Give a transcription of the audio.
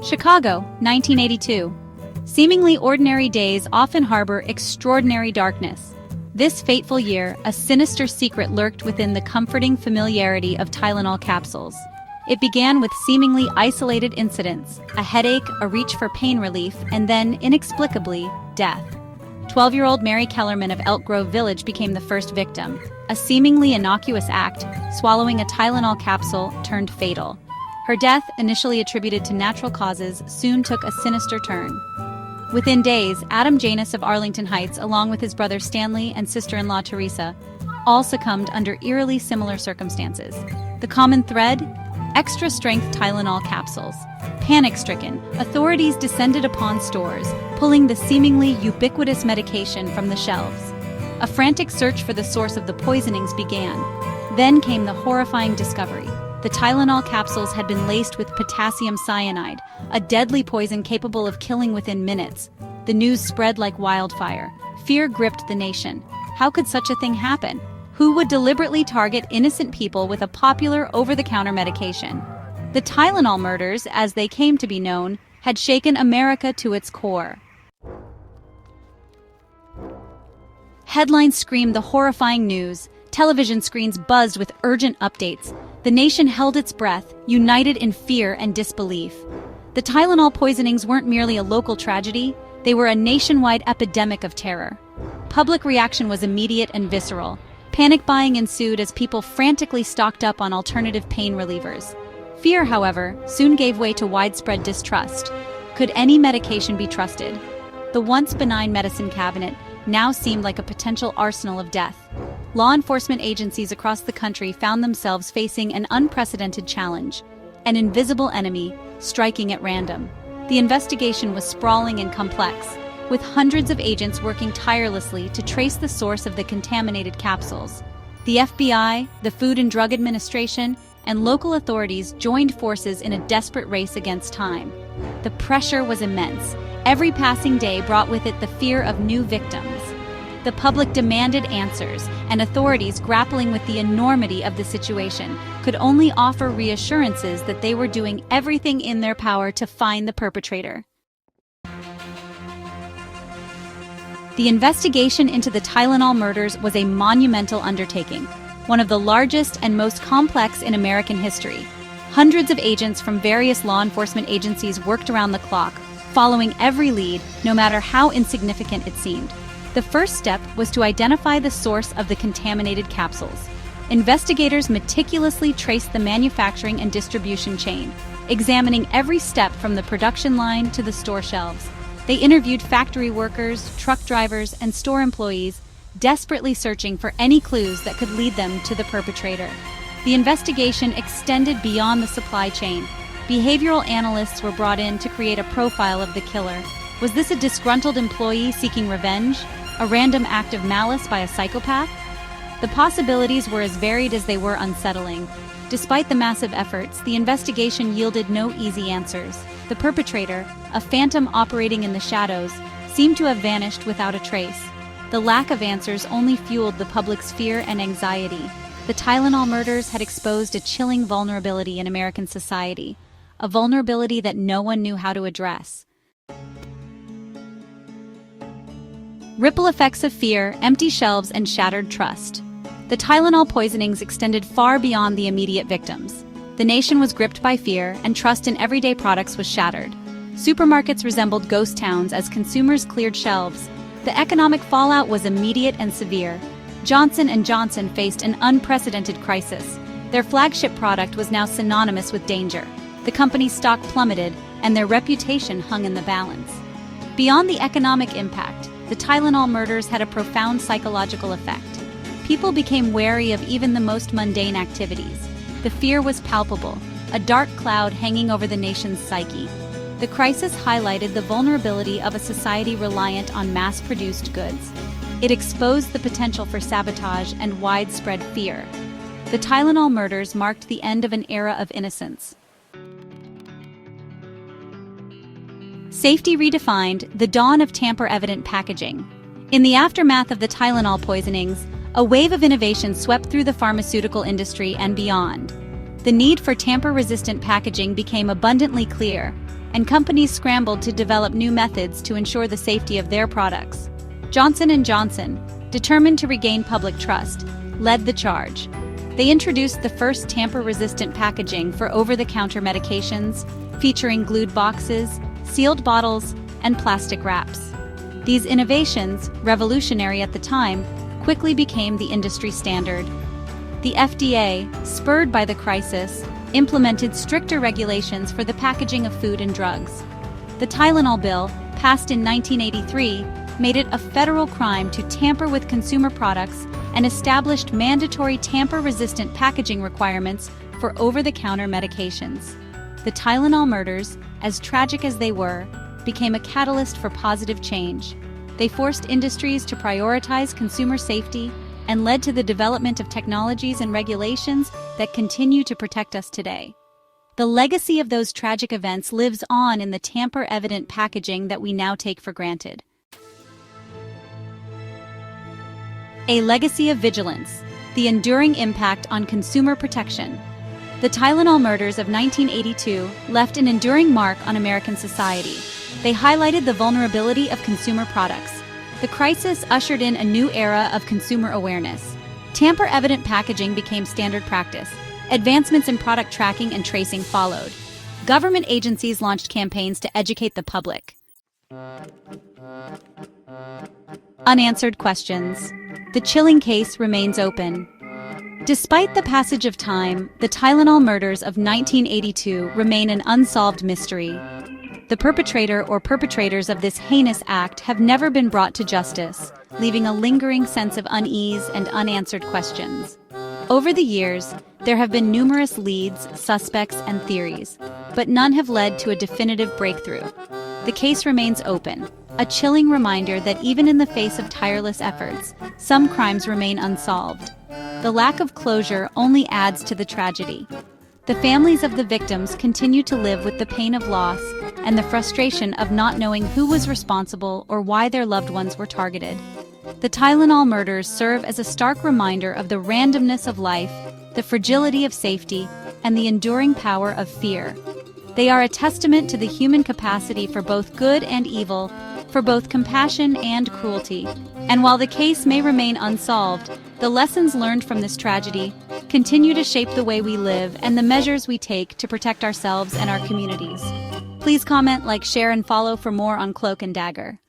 Chicago, 1982. Seemingly ordinary days often harbor extraordinary darkness. This fateful year, a sinister secret lurked within the comforting familiarity of Tylenol capsules. It began with seemingly isolated incidents, a headache, a reach for pain relief, and then, inexplicably, death. 12-year-old Mary Kellerman of Elk Grove Village became the first victim. A seemingly innocuous act, swallowing a Tylenol capsule, turned fatal. Her death, initially attributed to natural causes, soon took a sinister turn. Within days, Adam Janus of Arlington Heights, along with his brother Stanley and sister-in-law Teresa, all succumbed under eerily similar circumstances. The common thread? Extra-strength Tylenol capsules. Panic-stricken, authorities descended upon stores, pulling the seemingly ubiquitous medication from the shelves. A frantic search for the source of the poisonings began. Then came the horrifying discovery. The Tylenol capsules had been laced with potassium cyanide, a deadly poison capable of killing within minutes. The news spread like wildfire. Fear gripped the nation. How could such a thing happen? Who would deliberately target innocent people with a popular over-the-counter medication? The Tylenol murders, as they came to be known, had shaken America to its core. Headlines screamed the horrifying news. Television screens buzzed with urgent updates. The nation held its breath, united in fear and disbelief. The Tylenol poisonings weren't merely a local tragedy, they were a nationwide epidemic of terror. Public reaction was immediate and visceral. Panic buying ensued as people frantically stocked up on alternative pain relievers. Fear, however, soon gave way to widespread distrust. Could any medication be trusted? The once benign medicine cabinet now seemed like a potential arsenal of death. Law enforcement agencies across the country found themselves facing an unprecedented challenge, an invisible enemy striking at random. The investigation was sprawling and complex, with hundreds of agents working tirelessly to trace the source of the contaminated capsules. The FBI, the Food and Drug Administration, and local authorities joined forces in a desperate race against time. The pressure was immense. Every passing day brought with it the fear of new victims. The public demanded answers, and authorities grappling with the enormity of the situation could only offer reassurances that they were doing everything in their power to find the perpetrator. The investigation into the Tylenol murders was a monumental undertaking, one of the largest and most complex in American history. Hundreds of agents from various law enforcement agencies worked around the clock, following every lead, no matter how insignificant it seemed. The first step was to identify the source of the contaminated capsules. Investigators meticulously traced the manufacturing and distribution chain, examining every step from the production line to the store shelves. They interviewed factory workers, truck drivers, and store employees, desperately searching for any clues that could lead them to the perpetrator. The investigation extended beyond the supply chain. Behavioral analysts were brought in to create a profile of the killer. Was this a disgruntled employee seeking revenge? A random act of malice by a psychopath? The possibilities were as varied as they were unsettling. Despite the massive efforts, the investigation yielded no easy answers. The perpetrator, a phantom operating in the shadows, seemed to have vanished without a trace. The lack of answers only fueled the public's fear and anxiety. The Tylenol murders had exposed a chilling vulnerability in American society, a vulnerability that no one knew how to address. Ripple effects of fear, empty shelves, and shattered trust. The Tylenol poisonings extended far beyond the immediate victims. The nation was gripped by fear, and trust in everyday products was shattered. Supermarkets resembled ghost towns as consumers cleared shelves. The economic fallout was immediate and severe. Johnson & Johnson faced an unprecedented crisis. Their flagship product was now synonymous with danger. The company's stock plummeted, and their reputation hung in the balance. Beyond the economic impact, the Tylenol murders had a profound psychological effect. People became wary of even the most mundane activities. The fear was palpable, a dark cloud hanging over the nation's psyche. The crisis highlighted the vulnerability of a society reliant on mass-produced goods. It exposed the potential for sabotage and widespread fear. The Tylenol murders marked the end of an era of innocence. Safety redefined, the dawn of tamper-evident packaging. In the aftermath of the Tylenol poisonings, a wave of innovation swept through the pharmaceutical industry and beyond. The need for tamper-resistant packaging became abundantly clear, and companies scrambled to develop new methods to ensure the safety of their products. Johnson & Johnson, determined to regain public trust, led the charge. They introduced the first tamper-resistant packaging for over-the-counter medications, featuring glued boxes, sealed bottles, and plastic wraps. These innovations, revolutionary at the time, quickly became the industry standard. The FDA, spurred by the crisis, implemented stricter regulations for the packaging of food and drugs. The Tylenol bill, passed in 1983, made it a federal crime to tamper with consumer products and established mandatory tamper-resistant packaging requirements for over-the-counter medications. The Tylenol murders, as tragic as they were, became a catalyst for positive change. They forced industries to prioritize consumer safety and led to the development of technologies and regulations that continue to protect us today. The legacy of those tragic events lives on in the tamper-evident packaging that we now take for granted. A legacy of vigilance, the enduring impact on consumer protection. The Tylenol murders of 1982 left an enduring mark on American society. They highlighted the vulnerability of consumer products. The crisis ushered in a new era of consumer awareness. Tamper-evident packaging became standard practice. Advancements in product tracking and tracing followed. Government agencies launched campaigns to educate the public. Unanswered questions. The chilling case remains open. Despite the passage of time, the Tylenol murders of 1982 remain an unsolved mystery. The perpetrator or perpetrators of this heinous act have never been brought to justice, leaving a lingering sense of unease and unanswered questions. Over the years, there have been numerous leads, suspects, and theories, but none have led to a definitive breakthrough. The case remains open, a chilling reminder that even in the face of tireless efforts, some crimes remain unsolved. The lack of closure only adds to the tragedy. The families of the victims continue to live with the pain of loss and the frustration of not knowing who was responsible or why their loved ones were targeted. The Tylenol murders serve as a stark reminder of the randomness of life, the fragility of safety, and the enduring power of fear. They are a testament to the human capacity for both good and evil, for both compassion and cruelty. And while the case may remain unsolved, the lessons learned from this tragedy continue to shape the way we live and the measures we take to protect ourselves and our communities. Please comment, like, share, and follow for more on Cloak and Dagger.